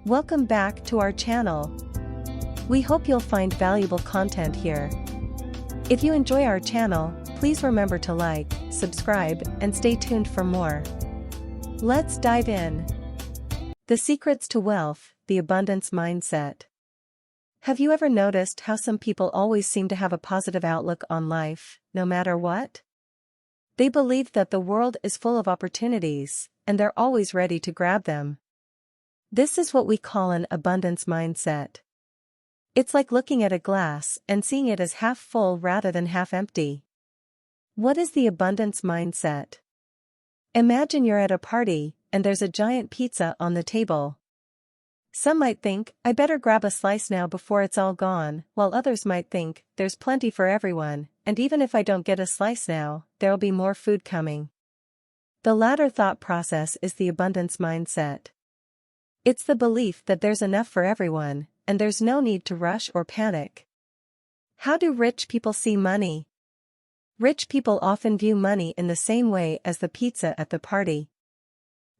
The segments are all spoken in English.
Welcome back to our channel. We hope you'll find valuable content here. If you enjoy our channel, please remember to like, subscribe, and stay tuned for more. Let's dive in. The secrets to wealth, the abundance mindset. Have you ever noticed how some people always seem to have a positive outlook on life, no matter what? They believe that the world is full of opportunities, and they're always ready to grab them. This is what we call an abundance mindset. It's like looking at a glass and seeing it as half full rather than half empty. What is the abundance mindset? Imagine you're at a party, and there's a giant pizza on the table. Some might think, I better grab a slice now before it's all gone, while others might think, there's plenty for everyone, and even if I don't get a slice now, there'll be more food coming. The latter thought process is the abundance mindset. It's the belief that there's enough for everyone, and there's no need to rush or panic. How do rich people see money? Rich people often view money in the same way as the pizza at the party.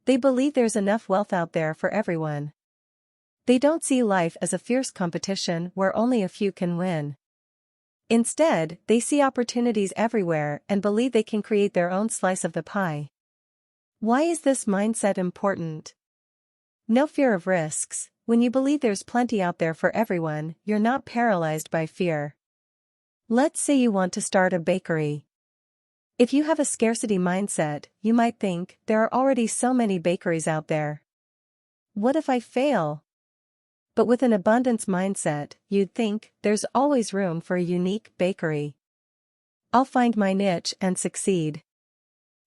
They believe there's enough wealth out there for everyone. They don't see life as a fierce competition where only a few can win. Instead, they see opportunities everywhere and believe they can create their own slice of the pie. Why is this mindset important? No fear of risks. When you believe there's plenty out there for everyone, you're not paralyzed by fear. Let's say you want to start a bakery. If you have a scarcity mindset, you might think, there are already so many bakeries out there. What if I fail? But with an abundance mindset, you'd think, there's always room for a unique bakery. I'll find my niche and succeed.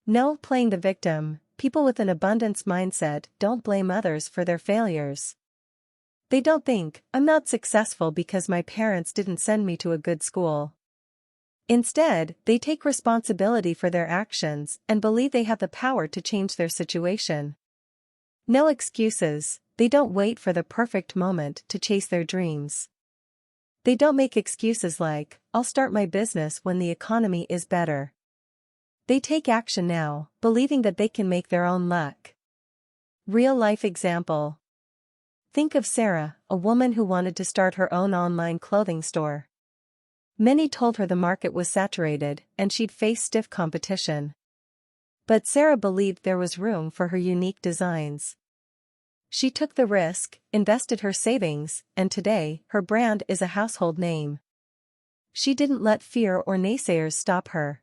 No playing the victim. People with an abundance mindset don't blame others for their failures. They don't think, I'm not successful because my parents didn't send me to a good school. Instead, they take responsibility for their actions and believe they have the power to change their situation. No excuses. They don't wait for the perfect moment to chase their dreams. They don't make excuses like, I'll start my business when the economy is better. They take action now, believing that they can make their own luck. Real-life example. Think of Sarah, a woman who wanted to start her own online clothing store. Many told her the market was saturated and she'd face stiff competition. But Sarah believed there was room for her unique designs. She took the risk, invested her savings, and today, her brand is a household name. She didn't let fear or naysayers stop her.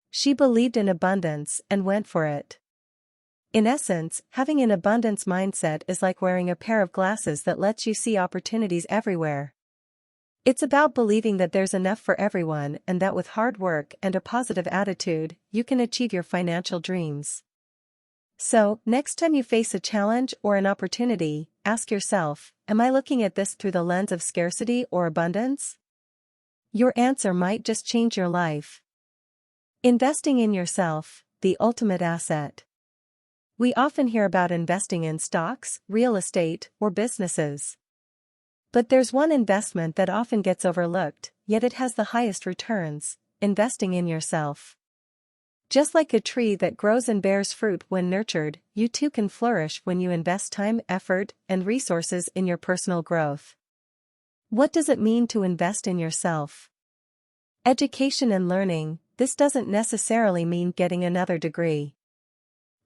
She believed in abundance and went for it. In essence, having an abundance mindset is like wearing a pair of glasses that lets you see opportunities everywhere. It's about believing that there's enough for everyone and that with hard work and a positive attitude, you can achieve your financial dreams. So, next time you face a challenge or an opportunity, ask yourself, am I looking at this through the lens of scarcity or abundance? Your answer might just change your life. Investing in yourself, the ultimate asset. We often hear about investing in stocks, real estate, or businesses. But there's one investment that often gets overlooked, yet it has the highest returns: investing in yourself. Just like a tree that grows and bears fruit when nurtured, you too can flourish when you invest time, effort, and resources in your personal growth. What does it mean to invest in yourself? Education and learning. This doesn't necessarily mean getting another degree.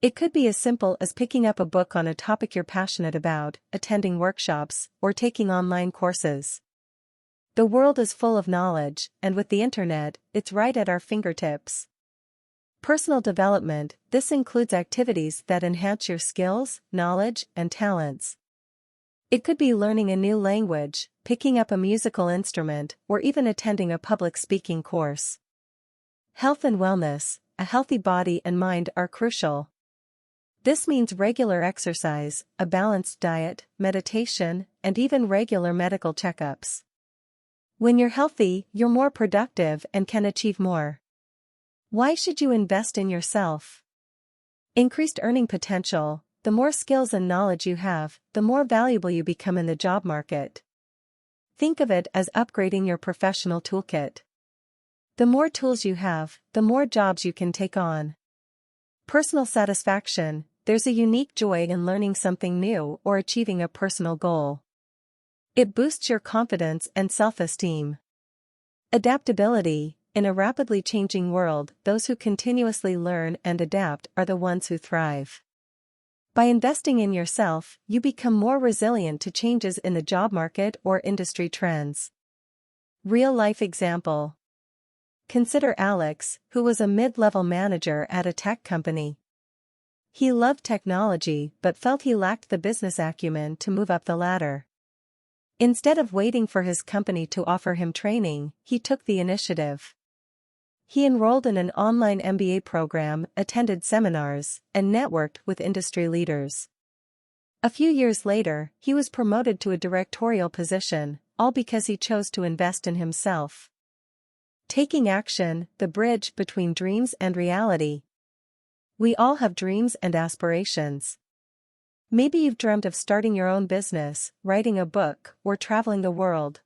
It could be as simple as picking up a book on a topic you're passionate about, attending workshops, or taking online courses. The world is full of knowledge, and with the internet, it's right at our fingertips. Personal development. This includes activities that enhance your skills, knowledge, and talents. It could be learning a new language, picking up a musical instrument, or even attending a public speaking course. Health and wellness. A healthy body and mind are crucial. This means regular exercise, a balanced diet, meditation, and even regular medical checkups. When you're healthy, you're more productive and can achieve more. Why should you invest in yourself? Increased earning potential. The more skills and knowledge you have, the more valuable you become in the job market. Think of it as upgrading your professional toolkit. The more tools you have, the more jobs you can take on. Personal satisfaction. there's a unique joy in learning something new or achieving a personal goal. It boosts your confidence and self-esteem. Adaptability. In a rapidly changing world, those who continuously learn and adapt are the ones who thrive. By investing in yourself, you become more resilient to changes in the job market or industry trends. Real-life example. Consider Alex, who was a mid-level manager at a tech company. He loved technology but felt he lacked the business acumen to move up the ladder. Instead of waiting for his company to offer him training, he took the initiative. He enrolled in an online MBA program, attended seminars, and networked with industry leaders. A few years later, he was promoted to a directorial position, all because he chose to invest in himself. Taking action, the bridge between dreams and reality. We all have dreams and aspirations. Maybe you've dreamt of starting your own business, writing a book, or traveling the world.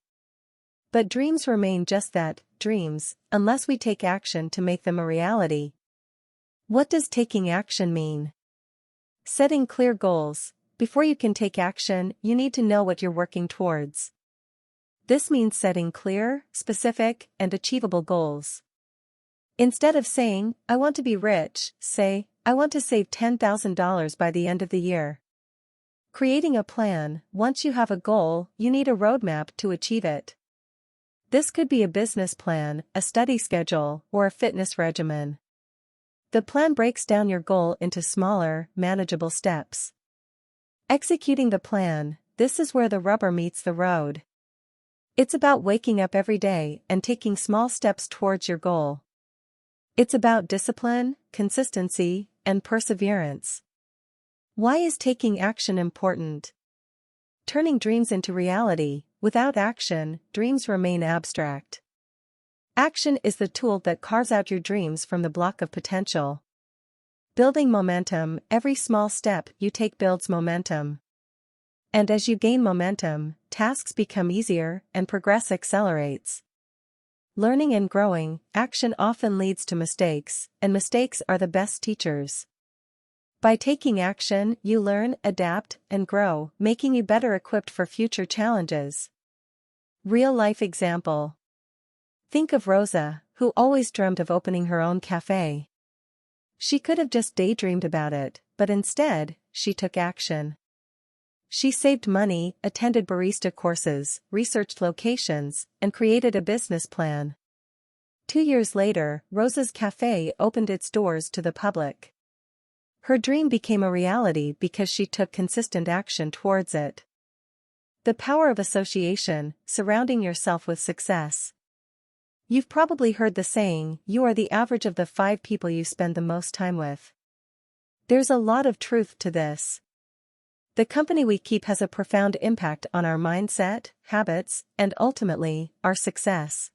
But dreams remain just that, dreams, unless we take action to make them a reality. What does taking action mean? Setting clear goals. Before you can take action, you need to know what you're working towards. This means setting clear, specific, and achievable goals. Instead of saying, "I want to be rich," say, "I want to save $10,000 by the end of the year." Creating a plan. Once you have a goal, you need a roadmap to achieve it. This could be a business plan, a study schedule, or a fitness regimen. The plan breaks down your goal into smaller, manageable steps. Executing the plan. This is where the rubber meets the road. It's about waking up every day and taking small steps towards your goal. It's about discipline, consistency, and perseverance. Why is taking action important? Turning dreams into reality. Without action, dreams remain abstract. Action is the tool that carves out your dreams from the block of potential. Building momentum. Every small step you take builds momentum. And as you gain momentum, tasks become easier and progress accelerates. Learning and growing. Action often leads to mistakes, and mistakes are the best teachers. By taking action, you learn, adapt, and grow, making you better equipped for future challenges. Real-life example. Think of Rosa, who always dreamt of opening her own cafe. She could have just daydreamed about it, but instead, she took action. She saved money, attended barista courses, researched locations, and created a business plan. 2 years later, Rosa's cafe opened its doors to the public. Her dream became a reality because she took consistent action towards it. The power of association. Surrounding yourself with success. You've probably heard the saying, "You are the average of the 5 people you spend the most time with." There's a lot of truth to this. The company we keep has a profound impact on our mindset, habits, and ultimately, our success.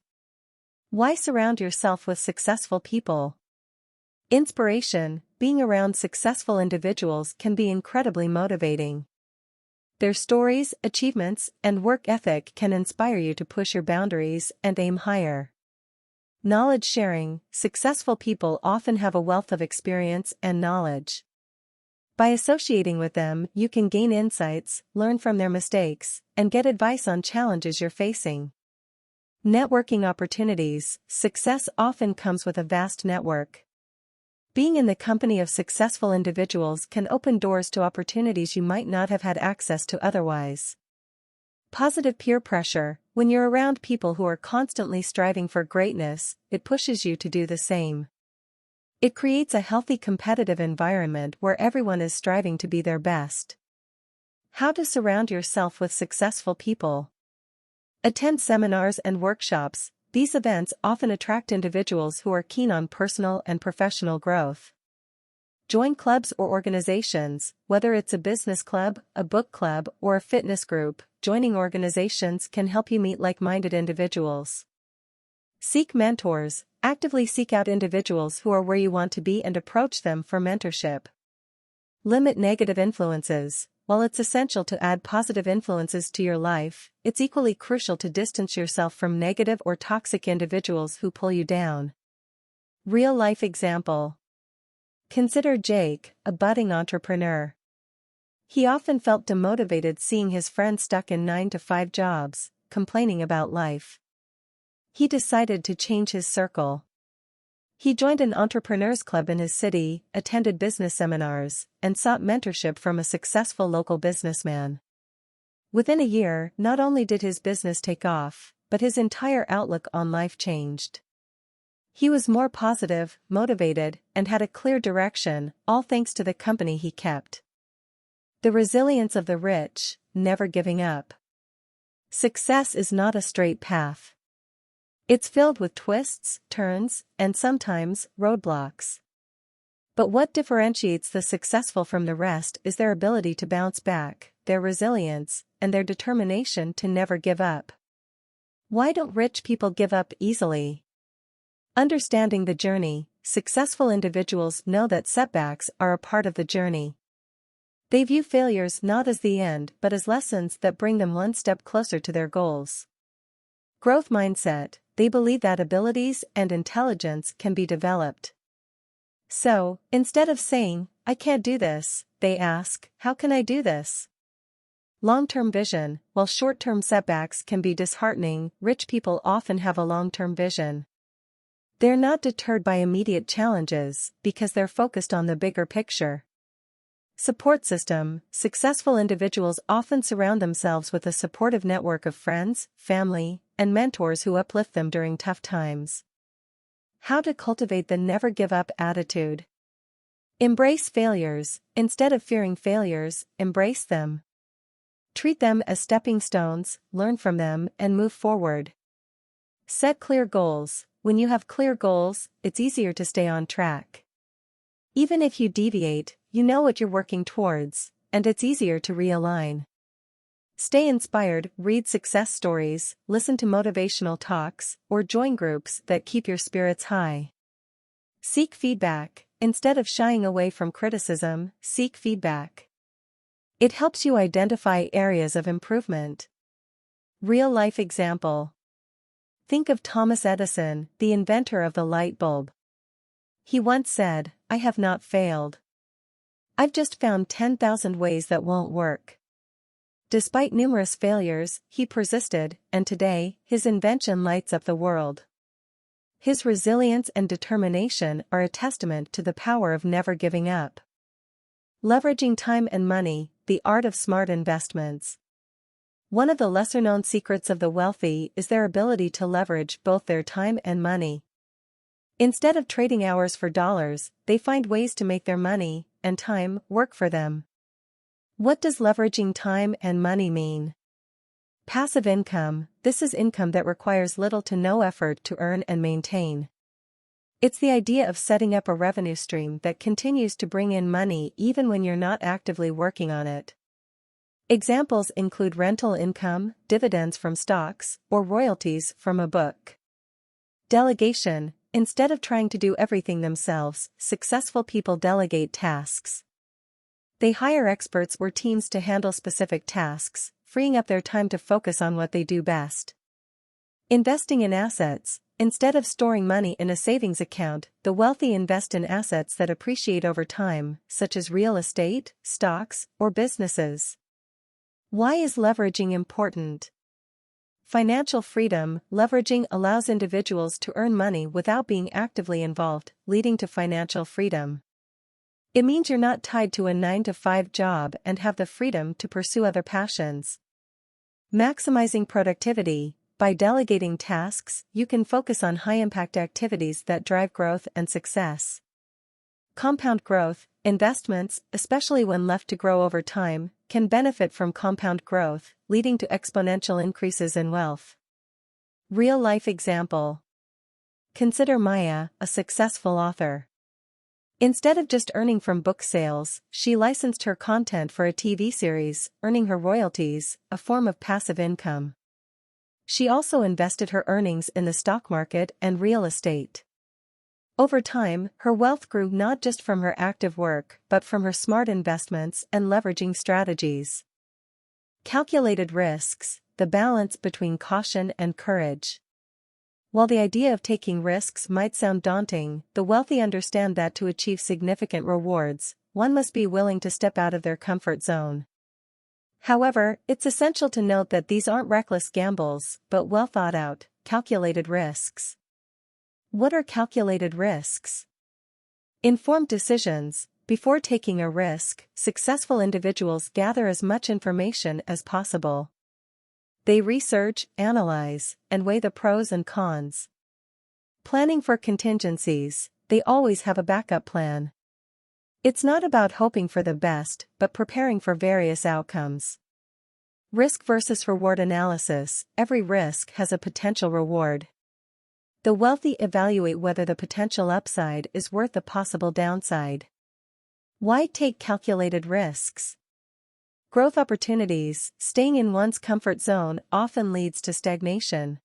Why surround yourself with successful people? Inspiration. Being around successful individuals can be incredibly motivating. Their stories, achievements, and work ethic can inspire you to push your boundaries and aim higher. Knowledge sharing. Successful people often have a wealth of experience and knowledge. By associating with them, you can gain insights, learn from their mistakes, and get advice on challenges you're facing. Networking opportunities. Success often comes with a vast network. Being in the company of successful individuals can open doors to opportunities you might not have had access to otherwise. Positive peer pressure. When you're around people who are constantly striving for greatness, it pushes you to do the same. It creates a healthy competitive environment where everyone is striving to be their best. How to surround yourself with successful people. Attend seminars and workshops. These events often attract individuals who are keen on personal and professional growth. Join clubs or organizations, whether it's a business club, a book club, or a fitness group. Joining organizations can help you meet like-minded individuals. Seek mentors. Actively seek out individuals who are where you want to be and approach them for mentorship. Limit negative influences. While it's essential to add positive influences to your life, it's equally crucial to distance yourself from negative or toxic individuals who pull you down. Real-life example. Consider Jake, a budding entrepreneur. He often felt demotivated seeing his friends stuck in 9-to-5 jobs, complaining about life. He decided to change his circle. He joined an entrepreneurs club in his city, attended business seminars, and sought mentorship from a successful local businessman. Within a year, not only did his business take off, but his entire outlook on life changed. He was more positive, motivated, and had a clear direction, all thanks to the company he kept. The resilience of the rich, never giving up. Success is not a straight path. It's filled with twists, turns, and sometimes, roadblocks. But what differentiates the successful from the rest is their ability to bounce back, their resilience, and their determination to never give up. Why don't rich people give up easily? Understanding the journey, successful individuals know that setbacks are a part of the journey. They view failures not as the end but as lessons that bring them one step closer to their goals. Growth mindset, they believe that abilities and intelligence can be developed. So, instead of saying, "I can't do this," they ask, "How can I do this?" Long-term vision, while short-term setbacks can be disheartening, rich people often have a long-term vision. They're not deterred by immediate challenges because they're focused on the bigger picture. Support system, successful individuals often surround themselves with a supportive network of friends, family, and mentors who uplift them during tough times. How to cultivate the never give up attitude. Embrace failures, instead of fearing failures, embrace them. Treat them as stepping stones, learn from them, and move forward. Set clear goals. When you have clear goals, it's easier to stay on track. Even if you deviate, you know what you're working towards, and it's easier to realign. Stay inspired, read success stories, listen to motivational talks, or join groups that keep your spirits high. Seek feedback. Instead of shying away from criticism, seek feedback. It helps you identify areas of improvement. Real-life example. Think of Thomas Edison, the inventor of the light bulb. He once said, "I have not failed. I've just found 10,000 ways that won't work." Despite numerous failures, he persisted, and today, his invention lights up the world. His resilience and determination are a testament to the power of never giving up. Leveraging time and money, the art of smart investments. One of the lesser-known secrets of the wealthy is their ability to leverage both their time and money. Instead of trading hours for dollars, they find ways to make their money and time work for them. What does leveraging time and money mean? Passive income. This is income that requires little to no effort to earn and maintain. It's the idea of setting up a revenue stream that continues to bring in money even when you're not actively working on it. Examples include rental income, dividends from stocks, or royalties from a book. Delegation. Instead of trying to do everything themselves, successful people delegate tasks. They hire experts or teams to handle specific tasks, freeing up their time to focus on what they do best. Investing in assets. Instead of storing money in a savings account, the wealthy invest in assets that appreciate over time, such as real estate, stocks, or businesses. Why is leveraging important? Financial freedom. Leveraging allows individuals to earn money without being actively involved, leading to financial freedom. It means you're not tied to a 9-to-5 job and have the freedom to pursue other passions. Maximizing productivity. By delegating tasks, you can focus on high-impact activities that drive growth and success. Compound growth. Investments, especially when left to grow over time, can benefit from compound growth, leading to exponential increases in wealth. Real-life example. Consider Maya, a successful author. Instead of just earning from book sales, she licensed her content for a TV series, earning her royalties, a form of passive income. She also invested her earnings in the stock market and real estate. Over time, her wealth grew not just from her active work but from her smart investments and leveraging strategies. Calculated risks, the balance between caution and courage. While the idea of taking risks might sound daunting, the wealthy understand that to achieve significant rewards, one must be willing to step out of their comfort zone. However, it's essential to note that these aren't reckless gambles, but well thought out, calculated risks. What are calculated risks? Informed decisions. Before taking a risk, successful individuals gather as much information as possible. They research, analyze, and weigh the pros and cons. Planning for contingencies. They always have a backup plan. It's not about hoping for the best, but preparing for various outcomes. Risk versus reward analysis. Every risk has a potential reward. The wealthy evaluate whether the potential upside is worth the possible downside. Why take calculated risks? Growth opportunities. Staying in one's comfort zone often leads to stagnation.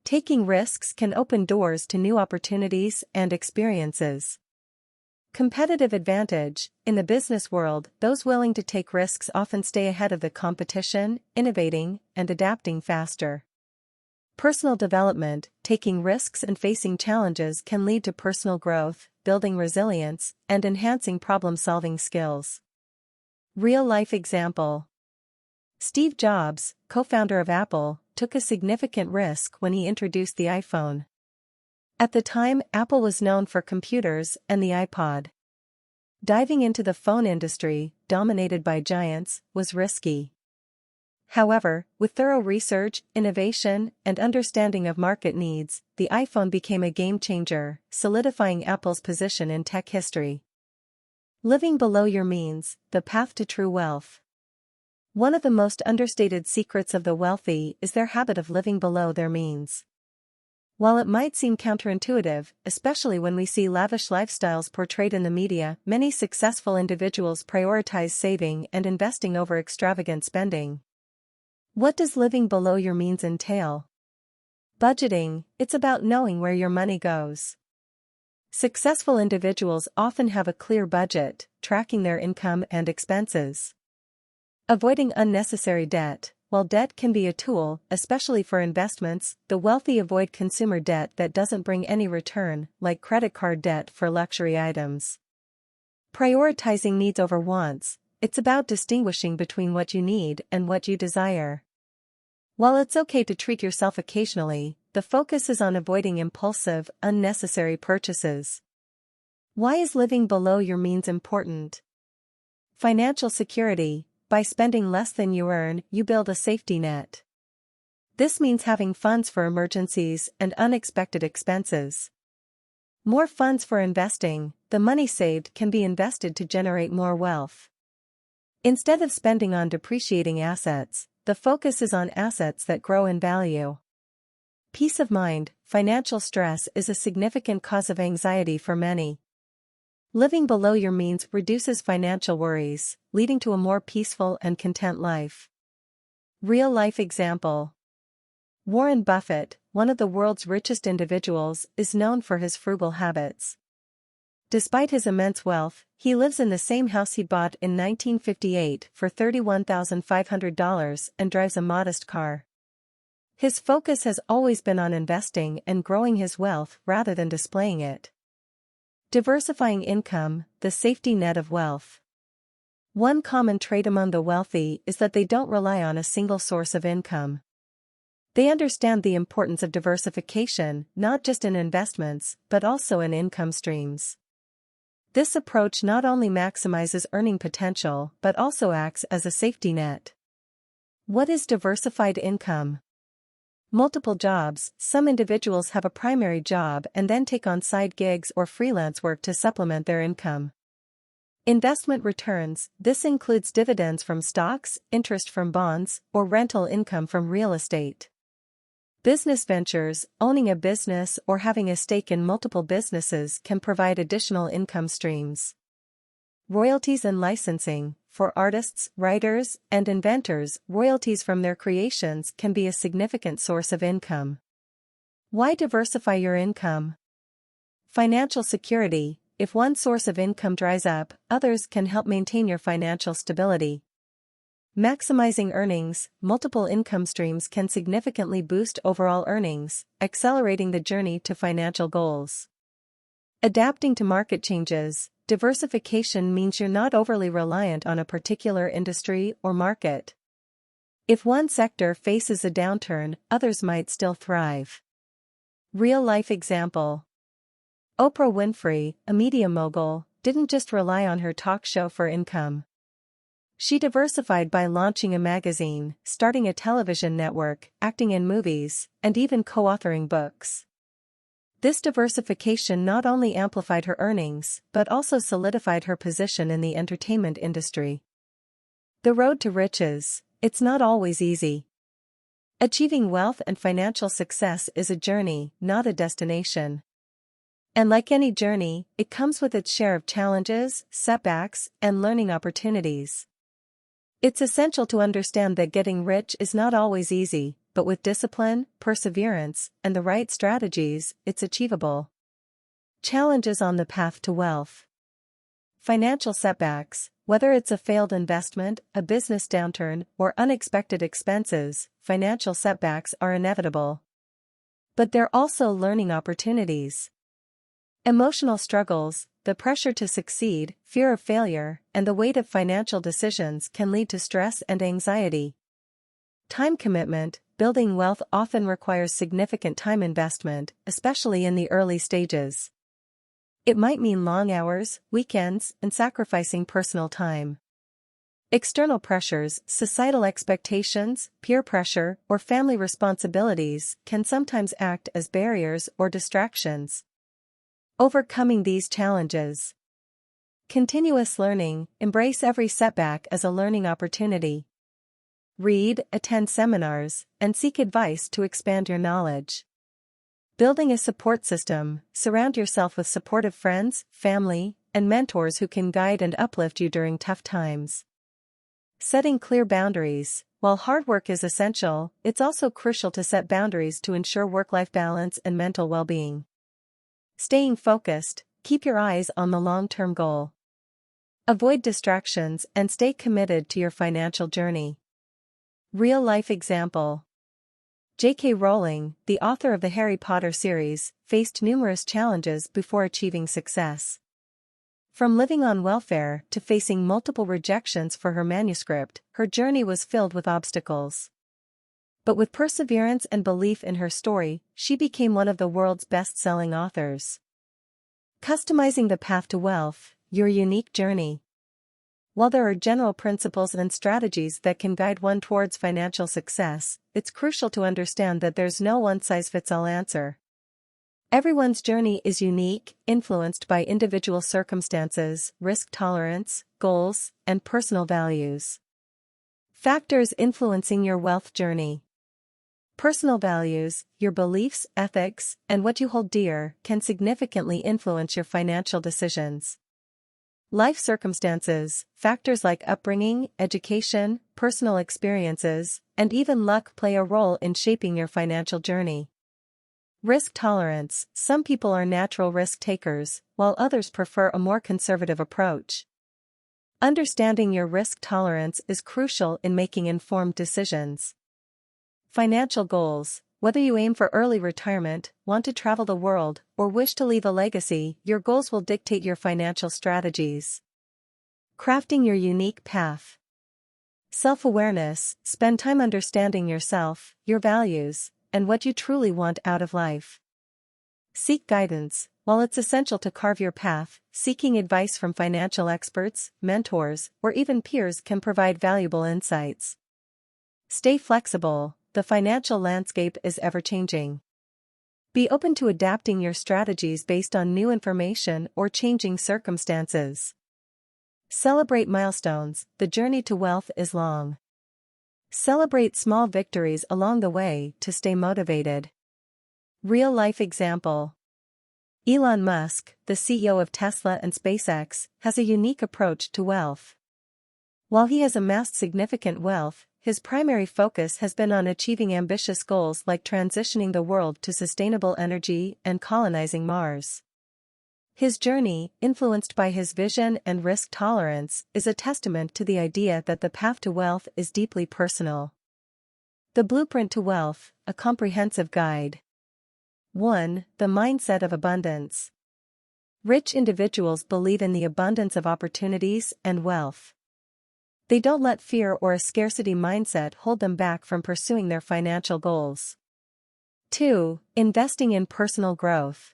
Taking risks can open doors to new opportunities and experiences. Competitive advantage. In the business world, those willing to take risks often stay ahead of the competition, innovating and adapting faster. Personal development. Taking risks and facing challenges can lead to personal growth, building resilience, and enhancing problem-solving skills. Real-life example. Steve Jobs, co-founder of Apple, took a significant risk when he introduced the iPhone. At the time, Apple was known for computers and the iPod. Diving into the phone industry, dominated by giants, was risky. However, with thorough research, innovation, and understanding of market needs, the iPhone became a game-changer, solidifying Apple's position in tech history. Living below your means, the path to true wealth. One of the most understated secrets of the wealthy is their habit of living below their means. While it might seem counterintuitive, especially when we see lavish lifestyles portrayed in the media, many successful individuals prioritize saving and investing over extravagant spending. What does living below your means entail? Budgeting. It's about knowing where your money goes. Successful individuals often have a clear budget, tracking their income and expenses. Avoiding unnecessary debt. While debt can be a tool, especially for investments, the wealthy avoid consumer debt that doesn't bring any return, like credit card debt for luxury items. Prioritizing needs over wants. It's about distinguishing between what you need and what you desire. While it's okay to treat yourself occasionally, the focus is on avoiding impulsive, unnecessary purchases. Why is living below your means important? Financial security. By spending less than you earn, you build a safety net. This means having funds for emergencies and unexpected expenses. More funds for investing. The money saved can be invested to generate more wealth. Instead of spending on depreciating assets, the focus is on assets that grow in value. Peace of mind. Financial stress is a significant cause of anxiety for many. Living below your means reduces financial worries, leading to a more peaceful and content life. Real-life example. Warren Buffett, one of the world's richest individuals, is known for his frugal habits. Despite his immense wealth, he lives in the same house he bought in 1958 for $31,500 and drives a modest car. His focus has always been on investing and growing his wealth rather than displaying it. Diversifying income, the safety net of wealth. One common trait among the wealthy is that they don't rely on a single source of income. They understand the importance of diversification, not just in investments, but also in income streams. This approach not only maximizes earning potential but also acts as a safety net. What is diversified income? Multiple jobs. Some individuals have a primary job and then take on side gigs or freelance work to supplement their income. Investment returns. This includes dividends from stocks, interest from bonds, or rental income from real estate. Business ventures. Owning a business or having a stake in multiple businesses can provide additional income streams. Royalties and licensing. For artists, writers, and inventors, royalties from their creations can be a significant source of income. Why diversify your income? Financial security. If one source of income dries up, others can help maintain your financial stability. Maximizing earnings, multiple income streams can significantly boost overall earnings, accelerating the journey to financial goals. Adapting to market changes, diversification means you're not overly reliant on a particular industry or market. If one sector faces a downturn, others might still thrive. Real-life example. Oprah Winfrey, a media mogul, didn't just rely on her talk show for income. She diversified by launching a magazine, starting a television network, acting in movies, and even co-authoring books. This diversification not only amplified her earnings, but also solidified her position in the entertainment industry. The road to riches, it's not always easy. Achieving wealth and financial success is a journey, not a destination. And like any journey, it comes with its share of challenges, setbacks, and learning opportunities. It's essential to understand that getting rich is not always easy, but with discipline, perseverance, and the right strategies, it's achievable. Challenges on the path to wealth. Financial setbacks, whether it's a failed investment, a business downturn, or unexpected expenses, financial setbacks are inevitable. But they're also learning opportunities. Emotional struggles, the pressure to succeed, fear of failure, and the weight of financial decisions can lead to stress and anxiety. Time commitment, building wealth often requires significant time investment, especially in the early stages. It might mean long hours, weekends, and sacrificing personal time. External pressures, societal expectations, peer pressure, or family responsibilities can sometimes act as barriers or distractions. Overcoming these challenges. Continuous learning, embrace every setback as a learning opportunity. Read, attend seminars, and seek advice to expand your knowledge. Building a support system, surround yourself with supportive friends, family, and mentors who can guide and uplift you during tough times. Setting clear boundaries, while hard work is essential, it's also crucial to set boundaries to ensure work-life balance and mental well-being. Staying focused, keep your eyes on the long-term goal. Avoid distractions and stay committed to your financial journey. Real-life example. J.K. Rowling, the author of the Harry Potter series, faced numerous challenges before achieving success. From living on welfare to facing multiple rejections for her manuscript, her journey was filled with obstacles. But with perseverance and belief in her story, she became one of the world's best-selling authors. Customizing the path to wealth, your unique journey. While there are general principles and strategies that can guide one towards financial success, it's crucial to understand that there's no one-size-fits-all answer. Everyone's journey is unique, influenced by individual circumstances, risk tolerance, goals, and personal values. Factors influencing your wealth journey. Personal values, your beliefs, ethics, and what you hold dear, can significantly influence your financial decisions. Life circumstances, factors like upbringing, education, personal experiences, and even luck play a role in shaping your financial journey. Risk tolerance, some people are natural risk takers, while others prefer a more conservative approach. Understanding your risk tolerance is crucial in making informed decisions. Financial goals, whether you aim for early retirement, want to travel the world, or wish to leave a legacy, your goals will dictate your financial strategies. Crafting your unique path. Self-awareness, spend time understanding yourself, your values, and what you truly want out of life. Seek guidance, while it's essential to carve your path, seeking advice from financial experts, mentors, or even peers can provide valuable insights. Stay flexible. The financial landscape is ever-changing. Be open to adapting your strategies based on new information or changing circumstances. Celebrate milestones, the journey to wealth is long. Celebrate small victories along the way to stay motivated. Real-life example. Elon Musk, the CEO of Tesla and SpaceX, has a unique approach to wealth. While he has amassed significant wealth, his primary focus has been on achieving ambitious goals like transitioning the world to sustainable energy and colonizing Mars. His journey, influenced by his vision and risk tolerance, is a testament to the idea that the path to wealth is deeply personal. The Blueprint to Wealth, a comprehensive guide. 1. The mindset of abundance. Rich individuals believe in the abundance of opportunities and wealth. They don't let fear or a scarcity mindset hold them back from pursuing their financial goals. 2. Investing in personal growth.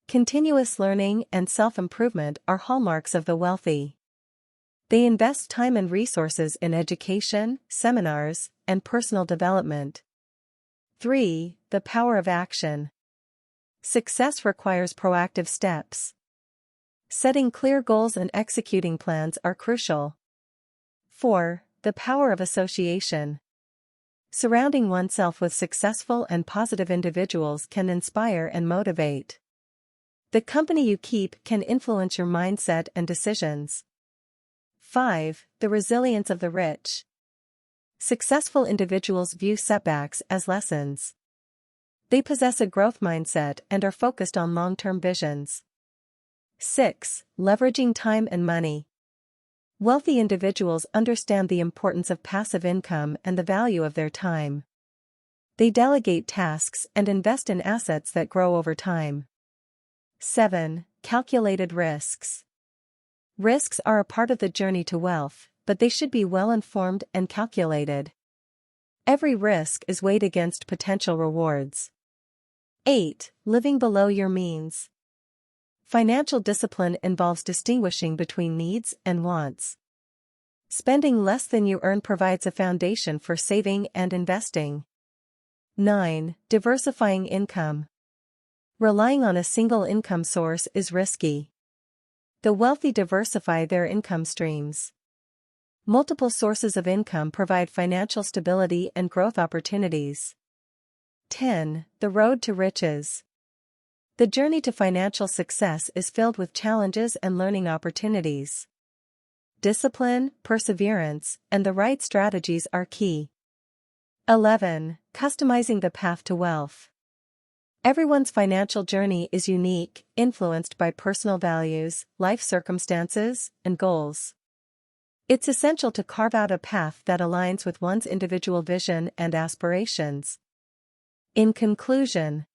Continuous learning and self-improvement are hallmarks of the wealthy. They invest time and resources in education, seminars, and personal development. 3. The power of action. Success requires proactive steps. Setting clear goals and executing plans are crucial. 4. The power of association. Surrounding oneself with successful and positive individuals can inspire and motivate. The company you keep can influence your mindset and decisions. 5. The resilience of the rich. Successful individuals view setbacks as lessons. They possess a growth mindset and are focused on long-term visions. 6. Leveraging time and money. Wealthy individuals understand the importance of passive income and the value of their time. They delegate tasks and invest in assets that grow over time. 7. Calculated risks. Risks are a part of the journey to wealth, but they should be well-informed and calculated. Every risk is weighed against potential rewards. 8. Living below your means. Financial discipline involves distinguishing between needs and wants. Spending less than you earn provides a foundation for saving and investing. 9. Diversifying income. Relying on a single income source is risky. The wealthy diversify their income streams. Multiple sources of income provide financial stability and growth opportunities. 10. The road to riches. The journey to financial success is filled with challenges and learning opportunities. Discipline, perseverance, and the right strategies are key. 11. Customizing the path to wealth. Everyone's financial journey is unique, influenced by personal values, life circumstances, and goals. It's essential to carve out a path that aligns with one's individual vision and aspirations. In conclusion,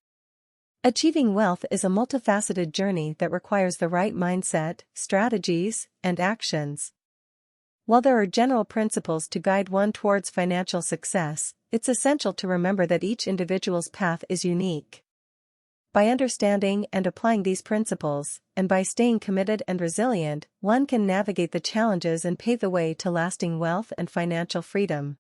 achieving wealth is a multifaceted journey that requires the right mindset, strategies, and actions. While there are general principles to guide one towards financial success, it's essential to remember that each individual's path is unique. By understanding and applying these principles, and by staying committed and resilient, one can navigate the challenges and pave the way to lasting wealth and financial freedom.